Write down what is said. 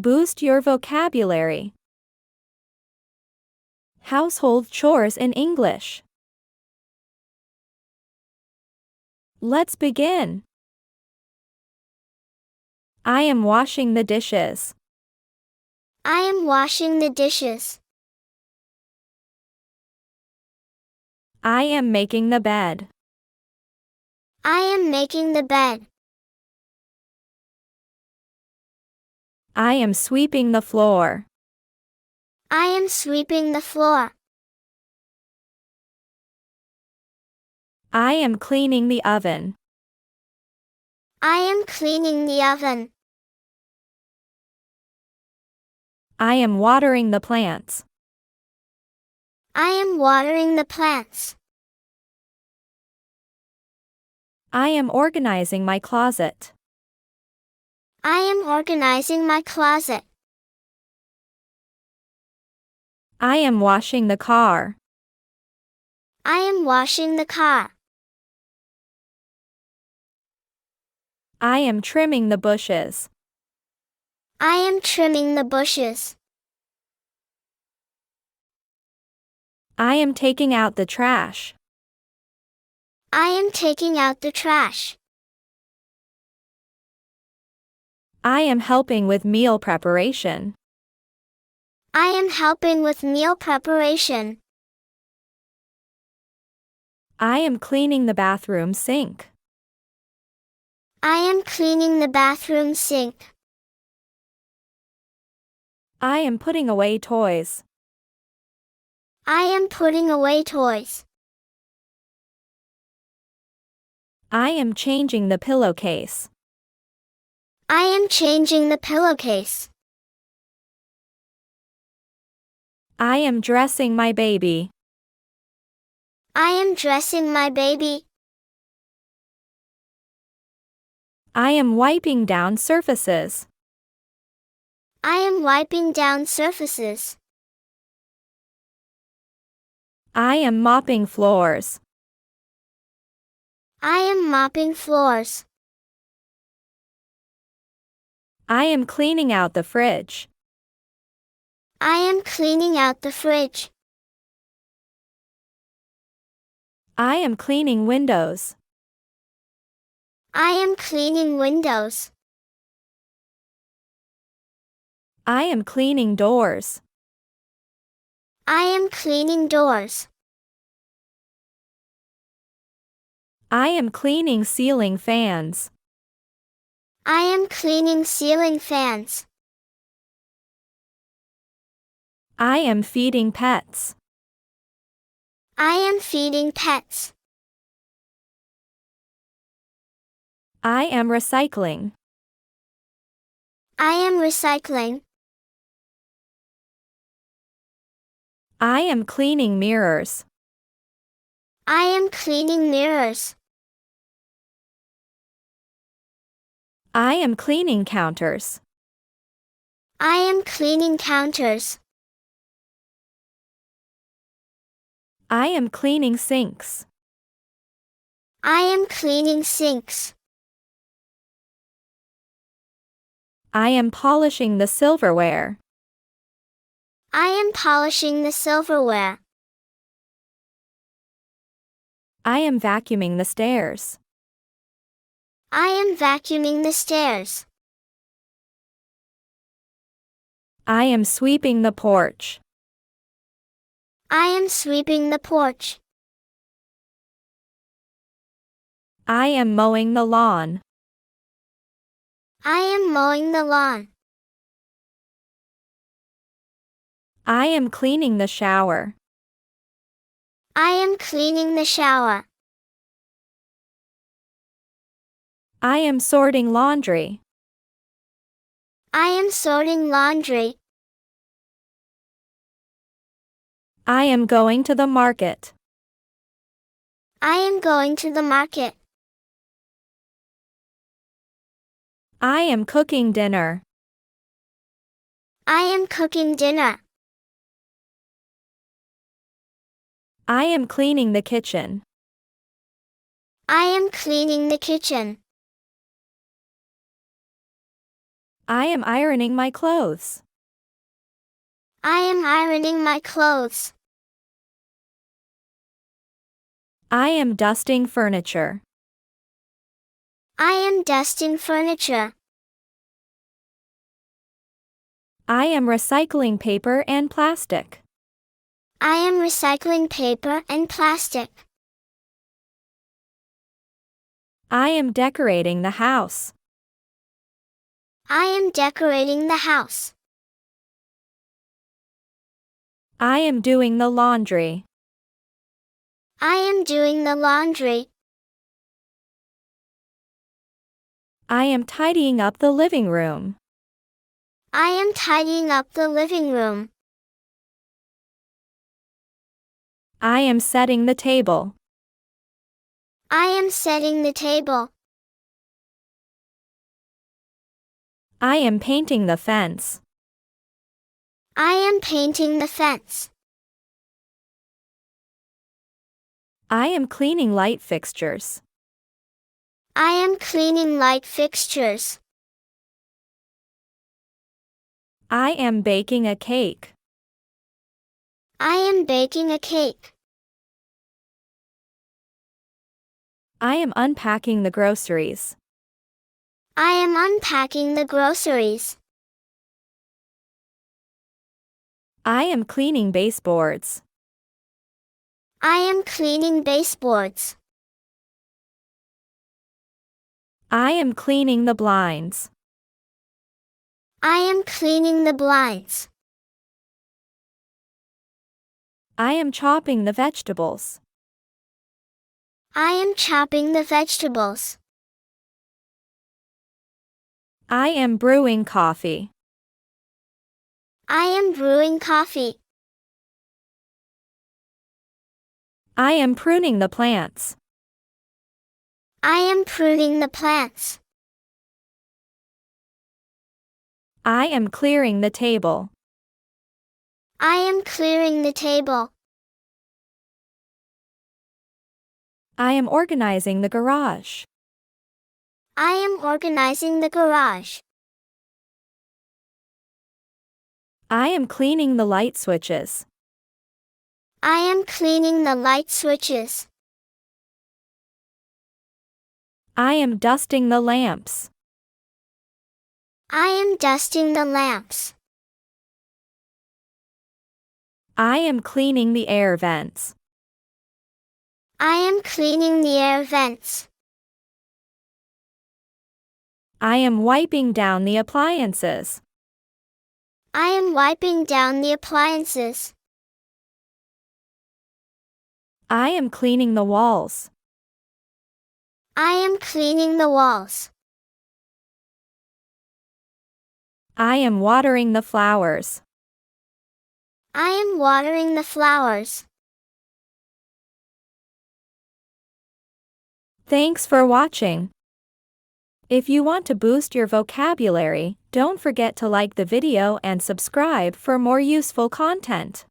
Boost your vocabulary. Household chores in English. Let's begin. I am washing the dishes. I am washing the dishes. I am making the bed. I am making the bed. I am sweeping the floor. I am sweeping the floor. I am cleaning the oven. I am cleaning the oven. I am watering the plants. I am watering the plants. I am organizing my closet. I am organizing my closet. I am washing the car. I am washing the car. I am trimming the bushes. I am trimming the bushes. I am taking out the trash. I am taking out the trash. I am helping with meal preparation. I am helping with meal preparation. I am cleaning the bathroom sink. I am cleaning the bathroom sink. I am putting away toys. I am putting away toys. I am changing the pillowcase. I am changing the pillowcase. I am dressing my baby. I am dressing my baby. I am wiping down surfaces. I am wiping down surfaces. I am mopping floors. I am mopping floors. I am cleaning out the fridge. I am cleaning out the fridge. I am cleaning windows. I am cleaning windows. I am cleaning doors. I am cleaning doors. I am cleaning ceiling fans. I am cleaning ceiling fans. I am feeding pets. I am feeding pets. I am recycling. I am recycling. I am cleaning mirrors. I am cleaning mirrors. I am cleaning counters. I am cleaning counters. I am cleaning sinks. I am cleaning sinks. I am polishing the silverware. I am polishing the silverware. I am vacuuming the stairs. I am vacuuming the stairs. I am sweeping the porch. I am sweeping the porch. I am mowing the lawn. I am mowing the lawn. I am cleaning the shower. I am cleaning the shower. I am sorting laundry. I am sorting laundry. I am going to the market. I am going to the market. I am cooking dinner. I am cooking dinner. I am cleaning the kitchen. I am cleaning the kitchen. I am ironing my clothes. I am ironing my clothes. I am dusting furniture. I am dusting furniture. I am recycling paper and plastic. I am recycling paper and plastic. I am decorating the house. I am decorating the house. I am doing the laundry. I am doing the laundry. I am tidying up the living room. I am tidying up the living room. I am setting the table. I am setting the table. I am painting the fence. I am painting the fence. I am cleaning light fixtures. I am cleaning light fixtures. I am baking a cake. I am baking a cake. I am unpacking the groceries. I am unpacking the groceries. I am cleaning baseboards. I am cleaning baseboards. I am cleaning the blinds. I am cleaning the blinds. I am chopping the vegetables. I am chopping the vegetables. I am brewing coffee. I am brewing coffee. I am pruning the plants. I am pruning the plants. I am clearing the table. I am clearing the table. I am organizing the garage. I am organizing the garage. I am cleaning the light switches. I am cleaning the light switches. I am dusting the lamps. I am dusting the lamps. I am cleaning the air vents. I am cleaning the air vents. I am wiping down the appliances. I am wiping down the appliances. I am cleaning the walls. I am cleaning the walls. I am watering the flowers. I am watering the flowers. Thanks for watching. If you want to boost your vocabulary, don't forget to like the video and subscribe for more useful content.